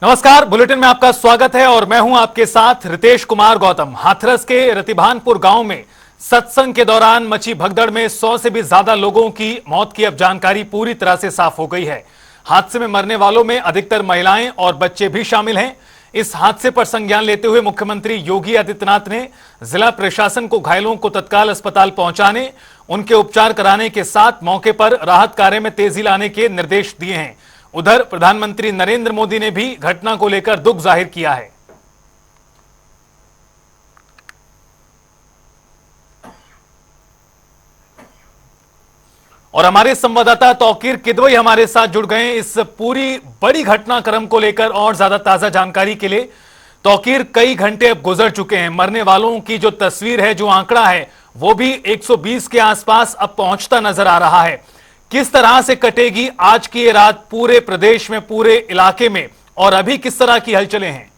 नमस्कार, बुलेटिन में आपका स्वागत है और मैं हूं आपके साथ रितेश कुमार गौतम। हाथरस के रतिभानपुर गांव में सत्संग के दौरान मची भगदड़ में 100 से भी ज्यादा लोगों की मौत की अब जानकारी पूरी तरह से साफ हो गई है। हादसे में मरने वालों में अधिकतर महिलाएं और बच्चे भी शामिल हैं। इस हादसे पर संज्ञान लेते हुए मुख्यमंत्री योगी आदित्यनाथ ने जिला प्रशासन को घायलों को तत्काल अस्पताल पहुंचाने, उनके उपचार कराने के साथ मौके पर राहत कार्य में तेजी लाने के निर्देश दिए हैं। उधर प्रधानमंत्री नरेंद्र मोदी ने भी घटना को लेकर दुख जाहिर किया है। और हमारे संवाददाता तौकीर किदवई हमारे साथ जुड़ गए इस पूरी बड़ी घटनाक्रम को लेकर और ज्यादा ताजा जानकारी के लिए। तौकीर, कई घंटे अब गुजर चुके हैं, मरने वालों की जो तस्वीर है, जो आंकड़ा है, वो भी 120 के आसपास अब पहुंचता नजर आ रहा है। किस तरह से कटेगी आज की ये रात पूरे प्रदेश में, पूरे इलाके में, और अभी किस तरह की हलचलें हैं?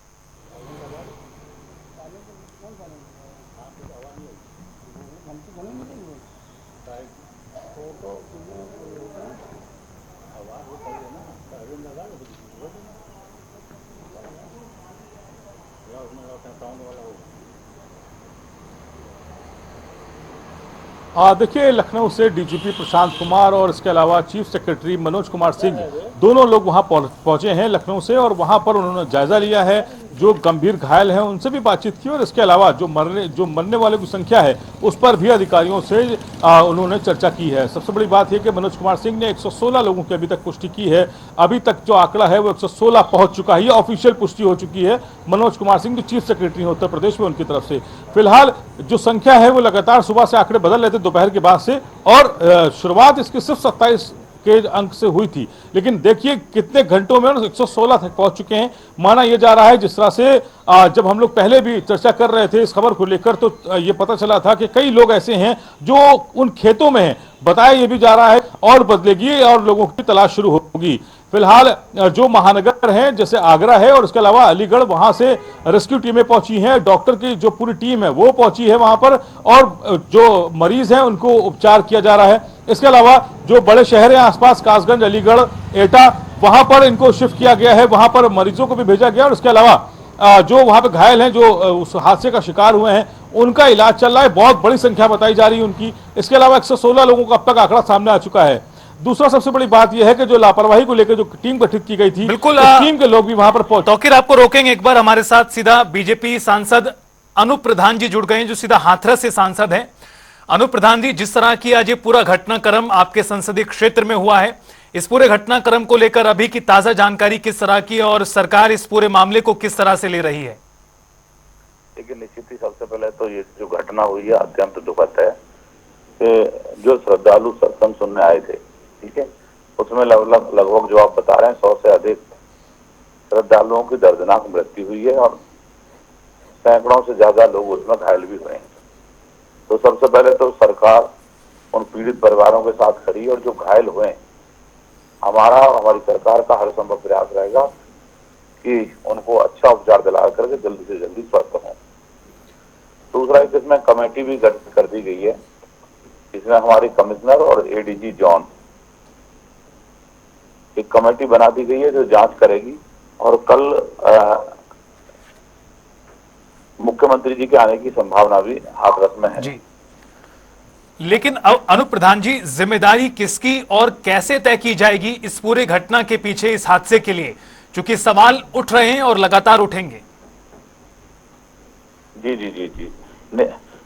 देखिए, लखनऊ से डीजीपी प्रशांत कुमार और इसके अलावा चीफ सेक्रेटरी मनोज कुमार सिंह दोनों लोग वहां पहुंचे हैं लखनऊ से, और वहां पर उन्होंने जायजा लिया है। जो गंभीर घायल हैं उनसे भी बातचीत की, और इसके अलावा जो मरने वालों की संख्या है उस पर भी अधिकारियों से उन्होंने चर्चा की है। सबसे बड़ी बात यह कि मनोज कुमार सिंह ने 116 लोगों की अभी तक पुष्टि की है। अभी तक जो आंकड़ा है वो 116 पहुंच चुका है, ये ऑफिशियल पुष्टि हो चुकी है। मनोज कुमार सिंह जो चीफ सेक्रेटरी है उत्तर प्रदेश में, उनकी तरफ से फिलहाल जो संख्या है वो लगातार सुबह से आंकड़े बदल रहे थे दोपहर के बाद से, और शुरुआत इसकी सिर्फ 27 के अंक से हुई थी, लेकिन देखिए कितने घंटों में 116 तक पहुंच चुके हैं। माना यह जा रहा है, जिस तरह से जब हम लोग पहले भी चर्चा कर रहे थे इस खबर को लेकर, तो ये पता चला था कि कई लोग ऐसे हैं जो उन खेतों में हैं। बताया यह भी जा रहा है और बदलेगी और लोगों की तलाश शुरू होगी। फिलहाल जो महानगर हैं जैसे आगरा है और इसके अलावा अलीगढ़, वहां से रेस्क्यू टीमें पहुंची हैं, डॉक्टर की जो पूरी टीम है वो पहुंची है वहां पर, और जो मरीज हैं उनको उपचार किया जा रहा है। इसके अलावा जो बड़े शहर हैं आसपास, कासगंज, अलीगढ़, एटा, वहां पर इनको शिफ्ट किया गया है, वहां पर मरीजों को भी भेजा गया। और इसके अलावा जो वहां पर घायल हैं, जो उस हादसे का शिकार हुए हैं, उनका इलाज चल रहा है। बहुत बड़ी संख्या बताई जा रही है उनकी। इसके अलावा 116 लोगों का अब तक आंकड़ा सामने आ चुका है। दूसरा सबसे बड़ी बात यह है कि जो लापरवाही को लेकर जो टीम गठित की गई थी, बिल्कुल, टीम के लोग भी वहां पर पहुंचे। तौकीर, आपको रोकेंगे एक बार, हमारे साथ सीधा बीजेपी सांसद अनूप प्रधान जी जुड़ गए हैं, जो सीधा हाथरस से सांसद हैं। अनूप प्रधान जी, जिस तरह की आज ये पूरा घटनाक्रम आपके संसदीय क्षेत्र में हुआ है, इस पूरे घटनाक्रम को लेकर अभी की ताजा जानकारी किस तरह की है और सरकार इस पूरे मामले को किस तरह से ले रही है? देखिए, निश्चित ही सबसे पहले तो ये जो घटना हुई है अत्यंत दुखद है कि जो श्रद्धालु सत्संग सुनने आए थे, ठीक है, उसमें लगभग जो आप बता रहे हैं 100 से अधिक श्रद्धालुओं की दर्दनाक मृत्यु हुई है और सैकड़ों से ज्यादा लोग उसमें घायल भी हुए हैं। तो सबसे पहले तो सरकार उन पीड़ित परिवारों के साथ खड़ी है, और जो घायल हुए हमारा और हमारी सरकार का हर संभव प्रयास रहेगा कि उनको अच्छा उपचार दिला करके जल्दी से जल्दी स्वस्थ हों। दूसरा, इसमें कमेटी भी गठित कर दी गई है। इसमें हमारी कमिश्नर और एडीजी जोन एक कमेटी बना दी गई है जो जांच करेगी, और कल मुख्यमंत्री जी के आने की संभावना भी हाथरस में है जी। लेकिन अब अनूप प्रधान जी, जिम्मेदारी किसकी और कैसे तय की जाएगी इस पूरे घटना के पीछे, इस हादसे के लिए, क्योंकि सवाल उठ रहे हैं और लगातार उठेंगे। जी जी जी जी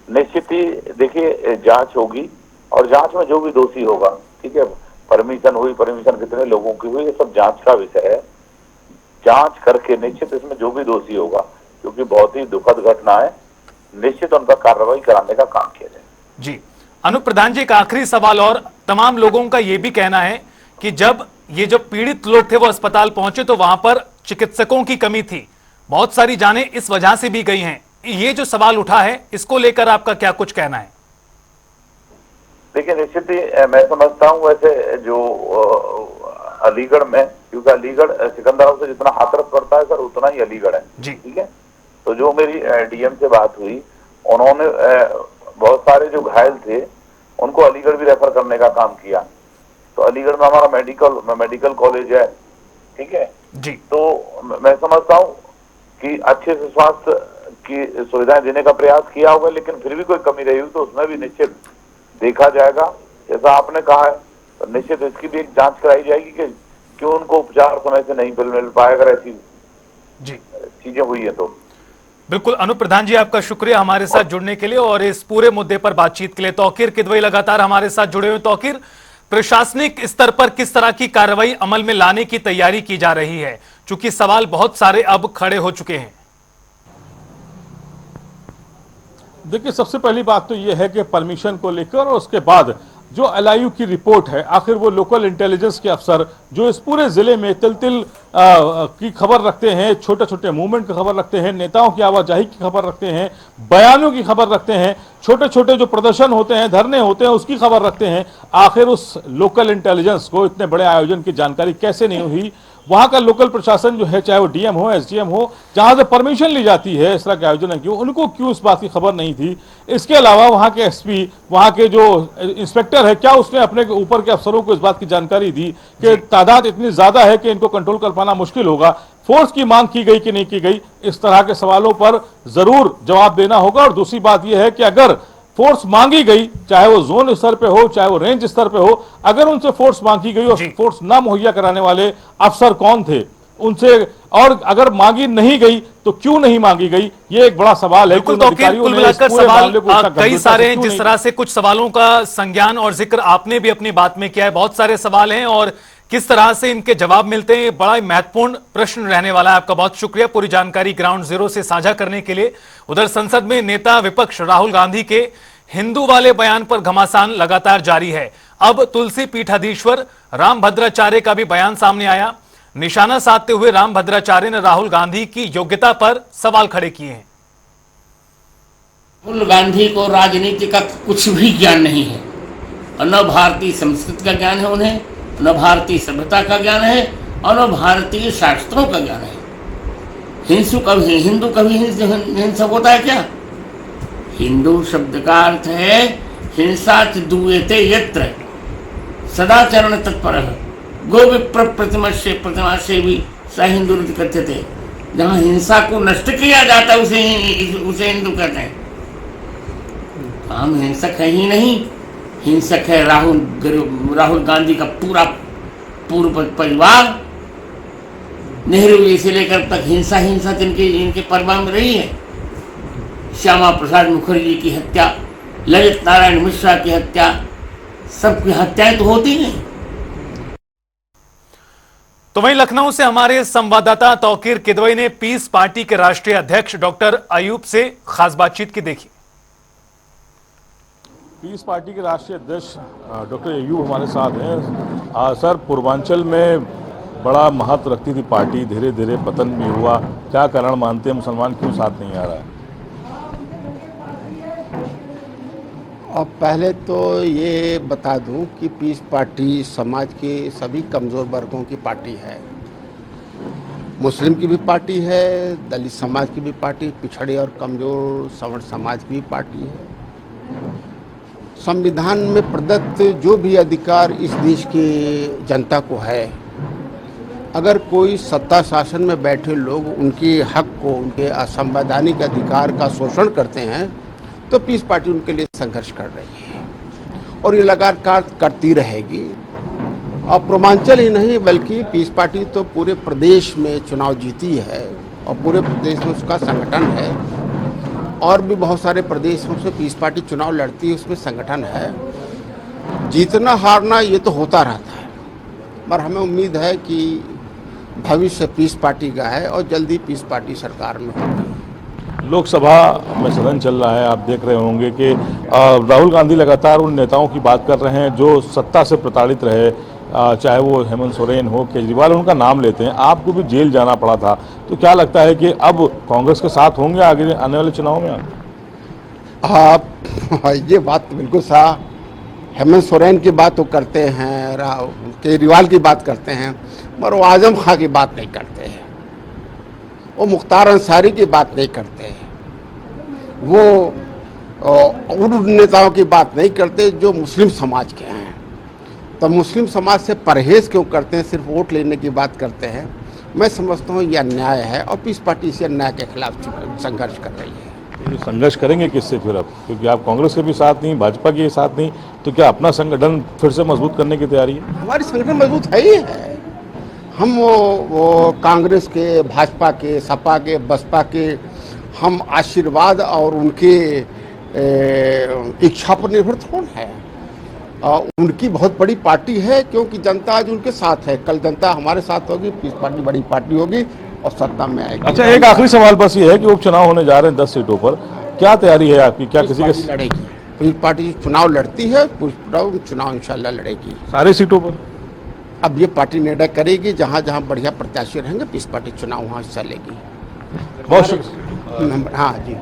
निश्चित ही देखिए जांच होगी, और जांच में जो भी दोषी होगा, ठीक है, परमिशन हुई, परमिशन कितने लोगों की हुई, ये सब जांच का विषय है। जांच करके निश्चित इसमें जो भी दोषी होगा, क्योंकि बहुत ही दुखद घटना है, निश्चित उन पर कार्रवाई कराने का काम किया जाए। जी, अनूप प्रधान जी, एक आखिरी सवाल, और तमाम लोगों का यह भी कहना है कि जब ये जो पीड़ित लोग थे वो अस्पताल पहुंचे तो वहां पर चिकित्सकों की कमी थी, बहुत सारी जानें इस वजह से भी गई हैं। ये जो सवाल उठा है, इसको लेकर आपका क्या कुछ कहना है? देखिए, निश्चित ही मैं समझता हूँ वैसे जो अलीगढ़ में, क्योंकि अलीगढ़ सिकंदराबाद से जितना हाथरस पड़ता है सर, उतना ही अलीगढ़ है, ठीक है। तो जो मेरी डीएम से बात हुई, उन्होंने बहुत सारे जो घायल थे उनको अलीगढ़ भी रेफर करने का काम किया। तो अलीगढ़ में हमारा मेडिकल कॉलेज है, ठीक है जी। तो मैं समझता हूँ कि अच्छे से स्वास्थ्य की सुविधाएं देने का प्रयास किया होगा, लेकिन फिर भी कोई कमी रही हुई तो उसमें भी निश्चित देखा जाएगा। जैसा आपने कहा है तो निश्चित इसकी भी एक जांच कराई जाएगी कि क्यों उनको उपचार समय से नहीं मिल पाया, अगर ऐसी जी चीजें हुई है तो। बिल्कुल। अनूप प्रधान जी, आपका शुक्रिया हमारे साथ जुड़ने के लिए और इस पूरे मुद्दे पर बातचीत के लिए। तौकीर किदवई लगातार हमारे साथ जुड़े हुए। तौकीर, प्रशासनिक स्तर पर किस तरह की कार्रवाई अमल में लाने की तैयारी की जा रही है, चूंकि सवाल बहुत सारे अब खड़े हो चुके हैं? देखिए, सबसे पहली बात तो यह है कि परमिशन को लेकर और उसके बाद जो एलआईयू की रिपोर्ट है, आखिर वो लोकल इंटेलिजेंस के अफसर जो इस पूरे जिले में तिल-तिल की खबर रखते हैं, छोटे छोटे मूवमेंट की खबर रखते हैं, नेताओं की आवाजाही की खबर रखते हैं, बयानों की खबर रखते हैं, छोटे छोटे जो प्रदर्शन होते हैं, धरने होते हैं, उसकी खबर रखते हैं, आखिर उस लोकल इंटेलिजेंस को इतने बड़े आयोजन की जानकारी कैसे नहीं हुई? वहां का लोकल प्रशासन जो है, चाहे वो डीएम हो, एसडीएम हो, जहां से परमिशन ली जाती है इस तरह के आयोजन की, उनको क्यों इस बात की खबर नहीं थी? इसके अलावा वहां के एसपी, वहां के जो इंस्पेक्टर है, क्या उसने अपने ऊपर के अफसरों को इस बात की जानकारी दी कि तादाद इतनी ज्यादा है कि इनको कंट्रोल कर पाना मुश्किल होगा? फोर्स की मांग की गई कि नहीं की गई? इस तरह के सवालों पर जरूर जवाब देना होगा। और दूसरी बात यह है कि अगर फोर्स मांगी गई, चाहे वो जोन स्तर पे हो, चाहे वो रेंज स्तर पे हो, अगर उनसे फोर्स मांगी गई और फोर्स ना मुहैया कराने वाले अफसर कौन थे उनसे, और अगर मांगी नहीं गई तो क्यों नहीं मांगी गई, ये एक बड़ा सवाल है। बिल्कुल तौकीर, कुल मिलाकर सवाल कई सारे हैं। जिस तरह से कुछ सवालों का संज्ञान और जिक्र आपने भी अपनी बात में किया है, बहुत सारे सवाल हैं और किस तरह से इनके जवाब मिलते हैं, बड़ा महत्वपूर्ण प्रश्न रहने वाला है। आपका बहुत शुक्रिया पूरी जानकारी ग्राउंड जीरो से साझा करने के लिए। उधर संसद में नेता विपक्ष राहुल गांधी के हिंदू वाले बयान पर घमासान लगातार जारी है। अब तुलसी पीठाधीश्वर रामभद्राचार्य का भी बयान सामने आया। निशाना साधते हुए रामभद्राचार्य ने राहुल गांधी की योग्यता पर सवाल खड़े किए हैं। राहुल गांधी को राजनीति का कुछ भी ज्ञान नहीं है, और न भारतीय संस्कृति का ज्ञान है उन्हें, न भारतीय सभ्यता का ज्ञान है, और न भारतीय शास्त्रों का ज्ञान है। हिंदू कभी हिंसक होता है क्या? हिंदू शब्द का अर्थ है हिंसा दुएते यत्र, सदाचरण तत्पर, गो विप्र प्रतिमा से भी स हिंदू कथ्यते। जहाँ हिंसा को नष्ट किया जाता है उसे हिंदू कहते हैं। हम हिंसक है ही नहीं, हिंसक है राहुल गांधी का पूरा पूर्व परिवार। नेहरू जी से लेकर तक हिंसा इनके परिवार में रही है। श्यामा प्रसाद मुखर्जी की हत्या, ललित नारायण मिश्रा की हत्या, सबकी हत्याएं तो होती नहीं। तो वहीं लखनऊ से हमारे संवाददाता तौकीर किदवई ने पीस पार्टी के राष्ट्रीय अध्यक्ष डॉक्टर अयूब से खास बातचीत की देखी। पीस पार्टी के राष्ट्रीय अध्यक्ष डॉक्टर अयूब हमारे साथ हैं। सर, पूर्वांचल में बड़ा महत्व रखती थी पार्टी, धीरे धीरे पतन भी हुआ, क्या कारण मानते हैं, मुसलमान क्यों साथ नहीं आ रहा है? अब पहले तो ये बता दूं कि पीस पार्टी समाज के सभी कमज़ोर वर्गों की पार्टी है। मुस्लिम की भी पार्टी है, दलित समाज की भी पार्टी, पिछड़े और कमज़ोर सवर्ण समाज की भी पार्टी है। संविधान में प्रदत्त जो भी अधिकार इस देश की जनता को है, अगर कोई सत्ता शासन में बैठे लोग उनके हक को, उनके असंवैधानिक अधिकार का शोषण करते हैं, तो पीस पार्टी उनके लिए संघर्ष कर रही है और ये लगातार करती रहेगी। और पूर्वांचल ही नहीं बल्कि पीस पार्टी तो पूरे प्रदेश में चुनाव जीती है और पूरे प्रदेश में उसका संगठन है, और भी बहुत सारे प्रदेशों से पीस पार्टी चुनाव लड़ती है, उसमें संगठन है। जीतना हारना ये तो होता रहता है, पर हमें उम्मीद है कि भविष्य पीस पार्टी का है और जल्दी पीस पार्टी सरकार में होगी। लोकसभा में सदन चल रहा है, आप देख रहे होंगे कि राहुल गांधी लगातार उन नेताओं की बात कर रहे हैं जो सत्ता से प्रताड़ित रहे, चाहे वो हेमंत सोरेन हो, केजरीवाल, उनका नाम लेते हैं। आपको भी जेल जाना पड़ा था, तो क्या लगता है कि अब कांग्रेस के साथ होंगे आगे आने वाले चुनाव में? आप ये बात तो बिल्कुल सा, हेमंत सोरेन की बात तो करते हैं, केजरीवाल की बात करते हैं, मगर वो आजम खां की बात नहीं करते हैं, वो मुख्तार अंसारी की बात नहीं करते हैं, वो उन नेताओं की बात नहीं करते जो मुस्लिम समाज के हैं। तो मुस्लिम समाज से परहेज क्यों करते हैं, सिर्फ वोट लेने की बात करते हैं। मैं समझता हूँ यह अन्याय है और पीस पार्टी इस अन्याय के खिलाफ संघर्ष कर रही है। ये संघर्ष करेंगे किससे फिर अब, क्योंकि आप कांग्रेस के भी साथ नहीं, भाजपा के साथ नहीं, तो क्या अपना संगठन फिर से मजबूत करने की तैयारी है? हमारी संगठन मजबूत है ही है। हम वो कांग्रेस के, भाजपा के, सपा के, बसपा के हम आशीर्वाद और उनके इच्छा पर निर्भर थोड़ा है। उनकी बहुत बड़ी पार्टी है, क्योंकि जनता आज उनके साथ है। कल जनता हमारे साथ होगी, पीस पार्टी बड़ी पार्टी होगी और सत्ता में आएगी। अच्छा, एक आखिरी सवाल बस ये है कि उपचुनाव होने जा रहे हैं 10 सीटों पर, क्या तैयारी है आपकी? क्या किसी के लड़ेगी? पीस पार्टी चुनाव लड़ती है, चुनाव इंशाल्लाह लड़ेगी सारे सीटों पर। अब ये पार्टी निर्णय करेगी, जहाँ जहाँ बढ़िया प्रत्याशी रहेंगे पीस पार्टी चुनाव वहाँ हिस्सा लेगी। बहुत शुक्रिया। हाँ जी।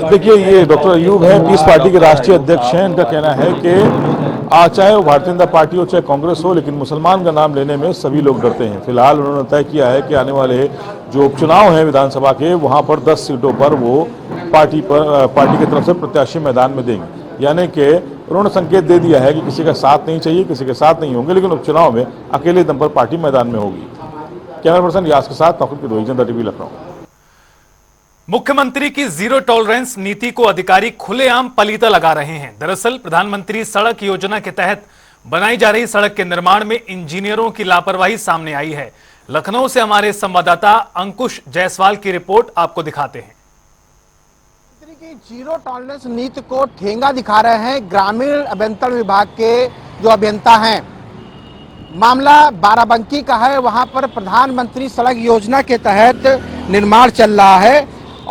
देखिए, ये डॉक्टर अयूब है, पीस पार्टी के राष्ट्रीय अध्यक्ष हैं। इनका कहना है कि चाहे वो भारतीय जनता पार्टी हो चाहे कांग्रेस हो, लेकिन मुसलमान का नाम लेने में सभी लोग डरते हैं। फिलहाल उन्होंने तय किया है कि आने वाले जो उपचुनाव हैं विधानसभा के, वहां पर 10 सीटों पर वो पार्टी की तरफ से प्रत्याशी मैदान में देंगे। यानी कि उन्होंने संकेत दे दिया है कि किसी का साथ नहीं चाहिए, किसी के साथ नहीं होंगे, लेकिन उपचुनाव में अकेले दम पर पार्टी मैदान में होगी। कैमरा पर्सन यास के साथ नौकरी की जनता टीवी लखनऊ। मुख्यमंत्री की जीरो टॉलरेंस नीति को अधिकारी खुलेआम पलीता लगा रहे हैं। दरअसल प्रधानमंत्री सड़क योजना के तहत बनाई जा रही सड़क के निर्माण में इंजीनियरों की लापरवाही सामने आई है। लखनऊ से हमारे संवाददाता अंकुश जायसवाल की रिपोर्ट आपको दिखाते हैं। की जीरो टॉलरेंस नीति को ठेंगा दिखा रहे हैं ग्रामीण अभियंत्रण विभाग के जो अभियंता हैं। मामला बाराबंकी का है। वहां पर प्रधानमंत्री सड़क योजना के तहत निर्माण चल रहा है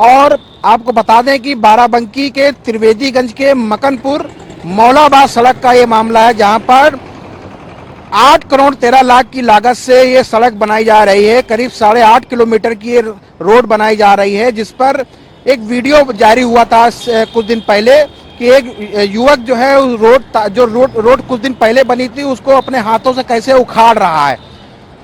और आपको बता दें कि बाराबंकी के त्रिवेदीगंज के मकनपुर मौलाबाद सड़क का ये मामला है, जहां पर 8 करोड़ 13 लाख की लागत से ये सड़क बनाई जा रही है। करीब 8.5 किलोमीटर की ये रोड बनाई जा रही है, जिस पर एक वीडियो जारी हुआ था कुछ दिन पहले कि एक युवक जो है रोड कुछ दिन पहले बनी थी, उसको अपने हाथों से कैसे उखाड़ रहा है।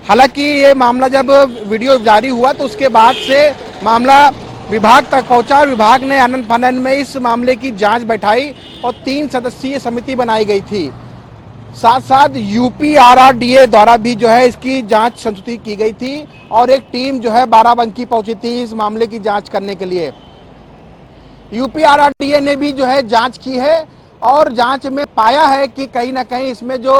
हालांकि ये मामला जब वीडियो जारी हुआ तो उसके बाद से मामला विभाग तक पहुंचा। विभाग ने आनन फानन में इस मामले की जांच बैठाई और 3 सदस्यीय समिति बनाई गई थी। साथ साथ UPRRDA द्वारा भी जो है इसकी जांच संस्तुति की गई थी और एक टीम जो है बाराबंकी पहुंची थी इस मामले की जांच करने के लिए। UPRRDA ने भी जो है जांच की है और जांच में पाया है कि कहीं ना कहीं इसमें जो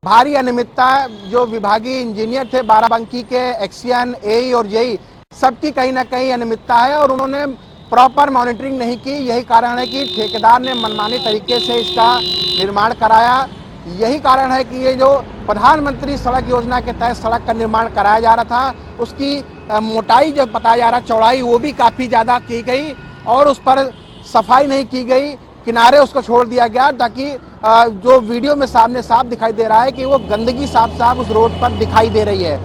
भारी अनियमितता, जो विभागीय इंजीनियर थे बाराबंकी के, एक्सियन, AE और JE, सबकी कहीं ना कहीं अनियमितता है और उन्होंने प्रॉपर मॉनिटरिंग नहीं की। यही कारण है कि ठेकेदार ने मनमानी तरीके से इसका निर्माण कराया। यही कारण है कि ये जो प्रधानमंत्री सड़क योजना के तहत सड़क का निर्माण कराया जा रहा था, उसकी मोटाई जो बताया जा रहा, चौड़ाई वो भी काफ़ी ज़्यादा की गई और उस पर सफाई नहीं की गई, किनारे उसको छोड़ दिया गया, ताकि जो वीडियो में सामने साफ दिखाई दे रहा है कि वो गंदगी साफ साफ उस रोड पर दिखाई दे रही है।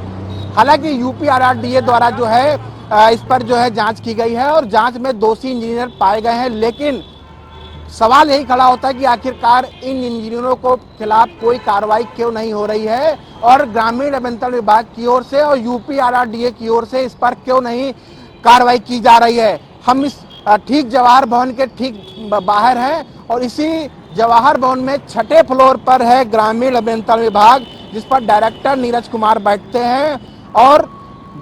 हालांकि UPRRDA द्वारा जो है इस पर जो है जांच की गई है और जांच में दोषी इंजीनियर पाए गए हैं, लेकिन सवाल यही खड़ा होता है कि आखिरकार इन इंजीनियरों को खिलाफ कोई कार्रवाई क्यों नहीं हो रही है और ग्रामीण अभियंत्रण विभाग की ओर से और UPRRDA की ओर से इस पर क्यों नहीं कार्रवाई की जा रही है। हम इस ठीक जवाहर भवन के ठीक बाहर हैं और इसी जवाहर भवन में 6ठे फ्लोर पर है ग्रामीण अभियंत्रण विभाग, जिस पर डायरेक्टर नीरज कुमार बैठते हैं और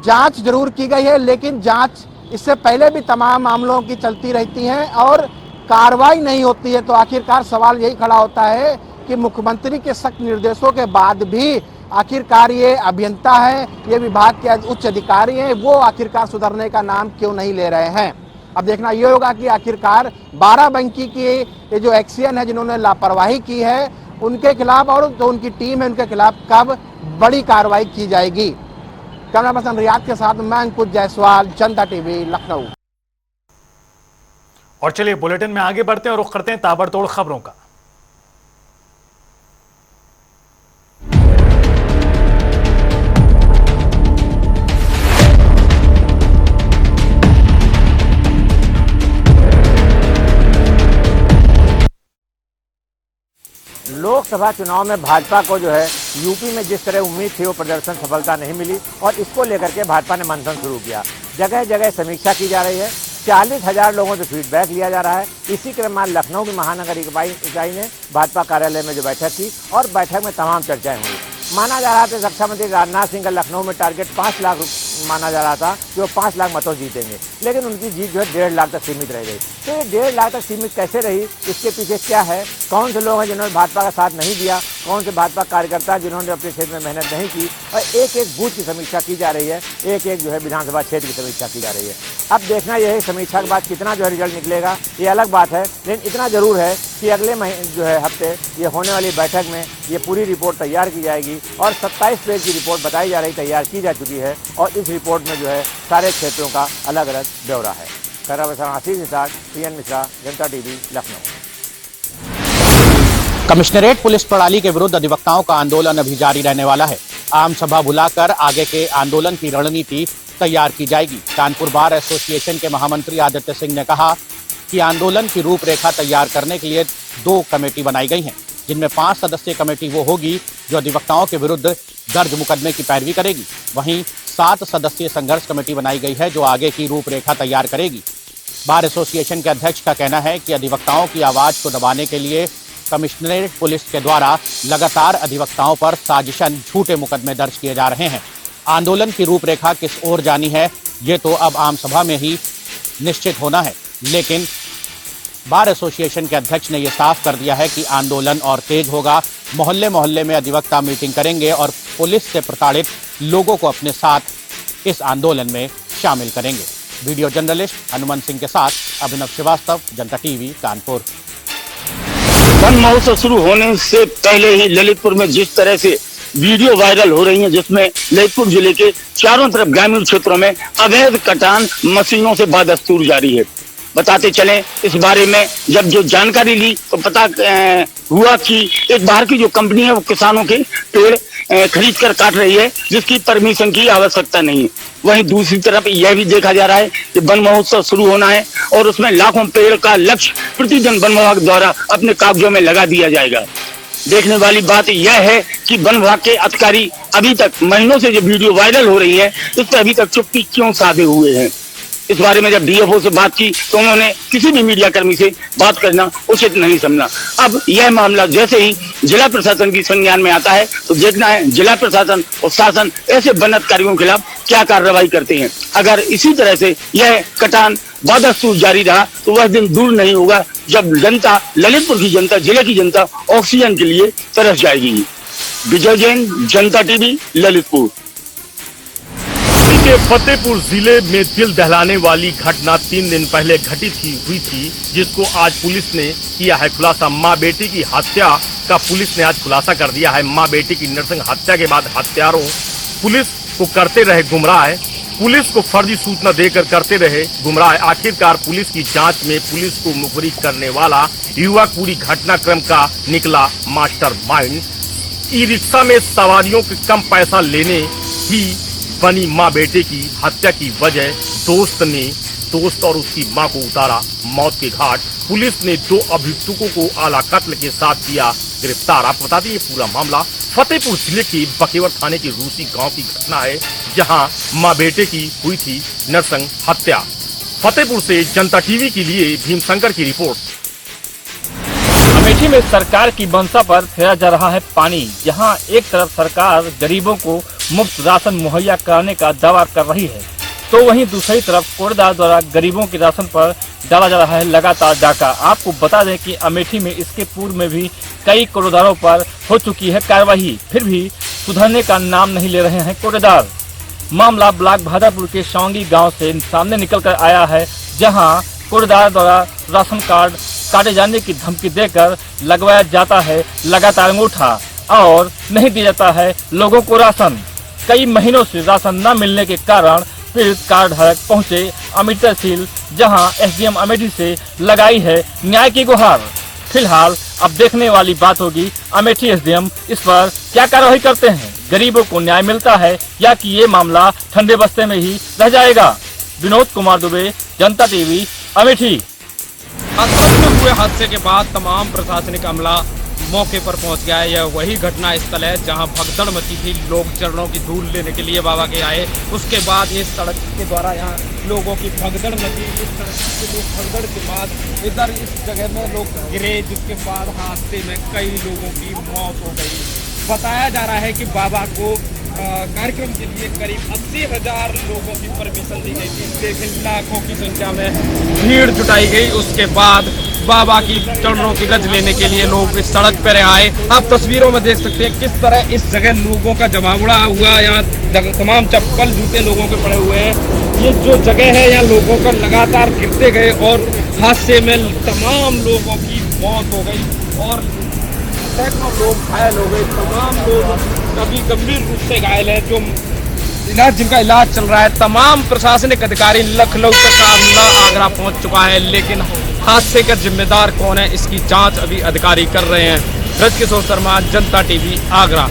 जांच जरूर की गई है, लेकिन जांच इससे पहले भी तमाम मामलों की चलती रहती है और कार्रवाई नहीं होती है। तो आखिरकार सवाल यही खड़ा होता है कि मुख्यमंत्री के सख्त निर्देशों के बाद भी आखिरकार ये अभियंता है, ये विभाग के उच्च अधिकारी हैं, वो आखिरकार सुधरने का नाम क्यों नहीं ले रहे हैं। अब देखना ये होगा कि आखिरकार बाराबंकी की ये जो एक्सियन है, जिन्होंने लापरवाही की है, उनके खिलाफ और जो उनकी टीम है उनके खिलाफ कब बड़ी कार्रवाई की जाएगी। कैमरा पर्सन रियाद के साथ मैं अंकुश जायसवाल, जनता टीवी, लखनऊ। और चलिए बुलेटिन में आगे बढ़ते हैं और रुख करते हैं ताबड़तोड़ खबरों का। लोकसभा चुनाव में भाजपा को जो है यूपी में जिस तरह उम्मीद थी वो प्रदर्शन सफलता नहीं मिली और इसको लेकर के भाजपा ने मंथन शुरू किया। जगह जगह समीक्षा की जा रही है 40,000 लोगों से फीडबैक लिया जा रहा है। इसी क्रम में लखनऊ की महानगर इकाई ने भाजपा कार्यालय में जो बैठक की और बैठक में तमाम चर्चाएं हुई। माना जा रहा था रक्षा मंत्री राजनाथ सिंह का लखनऊ में टारगेट 5 लाख माना जा रहा था कि वो 5 लाख मतों जीतेंगे, लेकिन उनकी जीत जो है 1.5 लाख तक सीमित रह गई। तो ये 1.5 लाख तक सीमित कैसे रही, इसके पीछे क्या है, कौन से लोग हैं जिन्होंने भाजपा का साथ नहीं दिया, कौन से भाजपा कार्यकर्ता जिन्होंने अपने क्षेत्र में मेहनत नहीं की, और एक एक बूथ की समीक्षा की जा रही है, एक एक जो है विधानसभा क्षेत्र की समीक्षा की जा रही है। अब देखना यह है समीक्षा के बाद कितना जो है रिजल्ट निकलेगा, ये अलग बात है, लेकिन इतना जरूर है कि अगले महीने जो है हफ्ते ये होने वाली बैठक में ये पूरी रिपोर्ट तैयार की जाएगी और 27 पेज की रिपोर्ट बताई जा रही, तैयार की जा चुकी है, और इस रिपोर्ट में जो है सारे क्षेत्रों का अलग अलग ब्यौरा है। आशीष निषाद, पीएन मिश्रा, जनता टीवी, लखनऊ। कमिश्नरेट पुलिस प्रणाली के विरुद्ध अधिवक्ताओं का आंदोलन अभी जारी रहने वाला है। आम सभा बुलाकर आगे के आंदोलन की रणनीति तैयार की जाएगी। कानपुर बार एसोसिएशन के महामंत्री आदित्य सिंह ने कहा कि आंदोलन की रूपरेखा तैयार करने के लिए 2 कमेटी बनाई गई हैं, जिनमें 5 सदस्यीय कमेटी वो होगी जो अधिवक्ताओं के विरुद्ध दर्ज मुकदमे की पैरवी करेगी। वहीं 7 सदस्यीय संघर्ष कमेटी बनाई गई है जो आगे की रूपरेखा तैयार करेगी। बार एसोसिएशन के अध्यक्ष का कहना है कि अधिवक्ताओं की आवाज को दबाने के लिए कमिश्नरेट पुलिस के द्वारा लगातार अधिवक्ताओं पर साजिशन झूठे मुकदमे दर्ज किए जा रहे हैं। आंदोलन की रूपरेखा किस ओर जानी है ये तो अब आम सभा में ही निश्चित होना है, लेकिन बार एसोसिएशन के अध्यक्ष ने यह साफ कर दिया है कि आंदोलन और तेज होगा। मोहल्ले मोहल्ले में अधिवक्ता मीटिंग करेंगे और पुलिस से प्रताड़ित लोगों को अपने साथ इस आंदोलन में शामिल करेंगे। वीडियो जर्नलिस्ट हनुमान सिंह के साथ अभिनव श्रीवास्तव, जनता टीवी, कानपुर। वन महोत्सव शुरू होने से पहले ही ललितपुर में जिस तरह से वीडियो वायरल हो रही है, जिसमें ललितपुर जिले के चारों तरफ ग्रामीण क्षेत्रों में अवैध कटान मशीनों से बदस्तूर जारी है। बताते चलें, इस बारे में जब जो जानकारी ली तो पता हुआ कि एक बाहर की जो कंपनी है वो किसानों के पेड़ खरीद कर काट रही है, जिसकी परमिशन की आवश्यकता नहीं है। वहीं दूसरी तरफ यह भी देखा जा रहा है कि वन महोत्सव शुरू होना है और उसमें लाखों पेड़ का लक्ष्य प्रतिदिन वन विभाग द्वारा अपने कागजों में लगा दिया जाएगा। देखने वाली बात यह है कि वन विभाग के अधिकारी अभी तक महीनों से जो वीडियो वायरल हो रही है इस पर अभी तक चुप्पी क्यों साधे हुए हैं। इस बारे में जब डीएफओ से बात की तो उन्होंने किसी भी मीडिया कर्मी से बात करना उचित नहीं समझा। अब यह मामला जैसे ही जिला प्रशासन की संज्ञान में आता है तो देखना है जिला प्रशासन और शासन ऐसे वन अधिकारियों के खिलाफ क्या कार्रवाई करते हैं। अगर इसी तरह से यह कटान बदस्तूर जारी रहा तो वह दिन दूर नहीं होगा जब जनता, ललितपुर की जनता, जिले की जनता ऑक्सीजन के लिए तरस जाएगी। विजय जैन, जनता टीवी, ललितपुर। के फतेहपुर जिले में दिल दहलाने वाली घटना 3 दिन पहले घटित हुई थी, जिसको आज पुलिस ने किया है खुलासा। मां बेटी की हत्या का पुलिस ने आज खुलासा कर दिया है। मां बेटी की नृशंस हत्या के बाद हत्यारों पुलिस को करते रहे गुमराह, पुलिस को फर्जी सूचना देकर करते रहे गुमराह। आखिरकार पुलिस की जांच में पुलिस को मुखबिर करने वाला युवक पूरी घटनाक्रम का निकला मास्टरमाइंड। ई रिक्शा में सवारियों के कम पैसा लेने ही बनी मां बेटे की हत्या की वजह। दोस्त और उसकी मां को उतारा मौत के घाट। पुलिस ने 2 अभियुक्तों को आला कत्ल के साथ किया गिरफ्तार। आपको बता दें ये पूरा मामला फतेहपुर जिले के बकेवर थाने के रूसी गांव की घटना है, जहां मां बेटे की हुई थी नरसंस हत्या। फतेहपुर से जनता टीवी के लिए भीमशंकर की रिपोर्ट। अमेठी में सरकार की मंशा पर फेरा जा रहा है पानी। जहां एक तरफ सरकार गरीबों को मुफ्त राशन मुहैया कराने का दावा कर रही है, तो वहीं दूसरी तरफ कोरदार द्वारा गरीबों के राशन पर डाला जा रहा है लगातार डाका। आपको बता दें कि अमेठी में इसके पूर्व में भी कई कोरदारों पर हो चुकी है कार्रवाई, फिर भी सुधरने का नाम नहीं ले रहे हैं कोरदार। मामला ब्लॉक भादापुर के शौंगी गांव से सामने निकल कर आया है, जहां कोरदार द्वारा राशन कार्ड काटे जाने की धमकी देकर लगवाया जाता है लगातार अंगूठा और नहीं दिया जाता है लोगों को राशन। कई महीनों से राशन न मिलने के कारण पीड़ित कार्ड धारक पहुंचे अमेठी तहसील, जहां एसडीएम अमेठी से लगाई है न्याय की गुहार। फिलहाल अब देखने वाली बात होगी अमेठी एसडीएम इस पर क्या कार्रवाई करते हैं। गरीबों को न्याय मिलता है या कि ये मामला ठंडे बस्ते में ही रह जाएगा। विनोद कुमार दुबे, जनता टीवी, अमेठी। हाथरस में हुए हादसे के बाद तमाम प्रशासनिक अमला मौके पर पहुंच गया है। यह वही घटना स्थल है जहां भगदड़ मची थी, लोग चरणों की धूल लेने के लिए बाबा के आए। उसके बाद ये सड़क के द्वारा यहाँ लोगों की भगदड़ मची। इस सड़क के भगदड़ के बाद इधर इस जगह में लोग गिरे, जिसके बाद हादसे में कई लोगों की मौत हो गई। बताया जा रहा है कि बाबा को कार्यक्रम के लिए करीब 80,000 लोगों की परमिशन दी गई थी, लेकिन लाखों की संख्या में भीड़ जुटाई गई। उसके बाद बाबा की चरणों की रज लेने के लिए लोग इस सड़क पर आए। आप तस्वीरों में देख सकते हैं किस तरह इस जगह लोगों का जमावड़ा हुआ। यहाँ तमाम चप्पल जूते लोगों के पड़े हुए हैं। ये जो जगह है यहाँ लोगों का लगातार गिरते गए और हादसे में तमाम लोगों की मौत हो गई और सैकड़ों लोग घायल हो गए। तमाम लोग कभी गंभीर रूप से घायल है, जो जिनका इलाज चल रहा है। तमाम प्रशासनिक अधिकारी लखनऊ तक आगरा पहुंच चुका है, लेकिन हादसे का जिम्मेदार कौन है इसकी जांच अभी अधिकारी कर रहे हैं। ब्रजकिशोर शर्मा, जनता टीवी, आगरा।